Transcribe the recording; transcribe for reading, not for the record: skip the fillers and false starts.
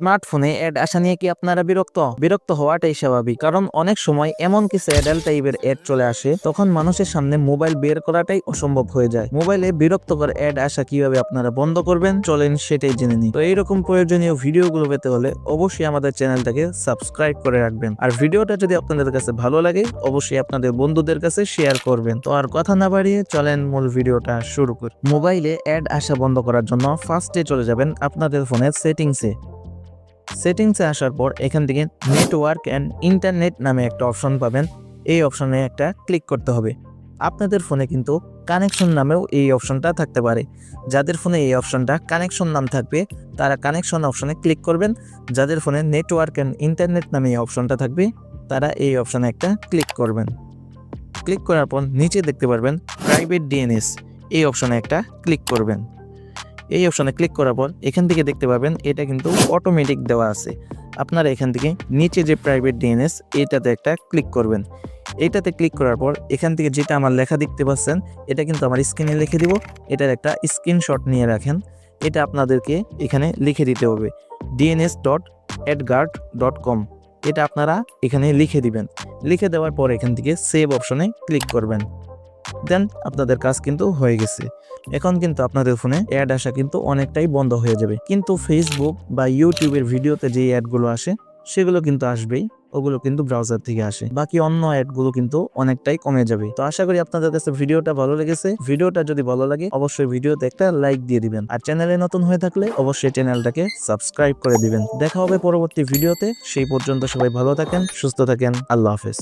স্মার্টফোনে অ্যাড আসা নিয়ে কি আপনারা বিরক্ত হওয়াটাই স্বাভাবিক, কারণ অনেক সময় এমন কিছু অ্যাডাল্ট টাইপের অ্যাড চলে আসে তখন মানুষের সামনে মোবাইল বের করাটাই অসম্ভব হয়ে যায়। মোবাইলে বিরক্তকর অ্যাড আসা কিভাবে আপনারা বন্ধ করবেন চলেন সেটাই জেনে নিই। তো এইরকম প্রয়োজনীয় ভিডিওগুলো পেতে হলে অবশ্যই আমাদের চ্যানেলটাকে সাবস্ক্রাইব করে রাখবেন, আর ভিডিওটা যদি আপনাদের কাছে ভালো লাগে অবশ্যই আপনাদের বন্ধুদের কাছে শেয়ার করবেন। তো আর কথা না বাড়িয়ে চলেন মূল ভিডিওটা শুরু করি। মোবাইলে অ্যাড আসা বন্ধ করার জন্য ফার্স্টে চলে যাবেন আপনাদের ফোনের সেটিংসে আসার পর এখান থেকে নেটওয়ার্ক অ্যান্ড ইন্টারনেট নামে একটা অপশন পাবেন। এই অপশনে একটা ক্লিক করতে হবে। আপনাদের ফোনে কিন্তু কানেকশন নামেও এই অপশনটা থাকতে পারে। যাদের ফোনে এই অপশনটা কানেকশন নাম থাকবে তারা কানেকশন অপশনে ক্লিক করবেন। যাদের ফোনে নেটওয়ার্ক অ্যান্ড ইন্টারনেট নামে এই অপশনটা থাকবে তারা এই অপশনে একটা ক্লিক করবেন। ক্লিক করার পর নিচে দেখতে পারবেন প্রাইভেট ডিএনএস, এই অপশনে একটা ক্লিক করবেন। এই অপশনে ক্লিক করার পর এখান থেকে দেখতে পাবেন এটা কিন্তু অটোমেটিক দেওয়া আছে। আপনারা এখান থেকে নিচে যে প্রাইভেট ডিএনএস এটাতে একটা ক্লিক করবেন। এটাতে ক্লিক করার পর এখান থেকে যেটা আমার লেখা দেখতে পাচ্ছেন এটা কিন্তু আমার স্ক্রিনে লিখে দিব। এটার একটা স্ক্রিনশট নিয়ে রাখেন। এটা আপনাদেরকে এখানে লিখে দিতে হবে dns.adguard.com। এটা আপনারা এখানে লিখে দিবেন। লিখে দেওয়ার পর এখান থেকে সেভ অপশনে ক্লিক করবেন। দেন আপনাদের কাজ কিন্তু হয়ে গেছে। এখন কিন্তু আপনাদের ফোনে অ্যাড আসা কিন্তু অনেকটাই বন্ধ হয়ে যাবে। কিন্তু ফেসবুক বা ইউটিউবের ভিডিওতে যে অ্যাডগুলো আসে সেগুলো কিন্তু আসবেই, ওগুলো কিন্তু ব্রাউজার থেকে আসে। বাকি অন্য অ্যাডগুলো কিন্তু অনেকটাই কমে যাবে। তো আশা করি আপনাদের কাছে ভিডিওটা ভালো লেগেছে। ভিডিওটা যদি ভালো লাগে অবশ্যই ভিডিওতে একটা লাইক দিয়ে দিবেন, আর চ্যানেলে নতুন হয়ে থাকলে অবশ্যই চ্যানেলটাকে সাবস্ক্রাইব করে দিবেন। দেখা হবে পরবর্তী ভিডিওতে। সেই পর্যন্ত সবাই ভালো থাকেন, সুস্থ থাকেন। আল্লাহ হাফেজ।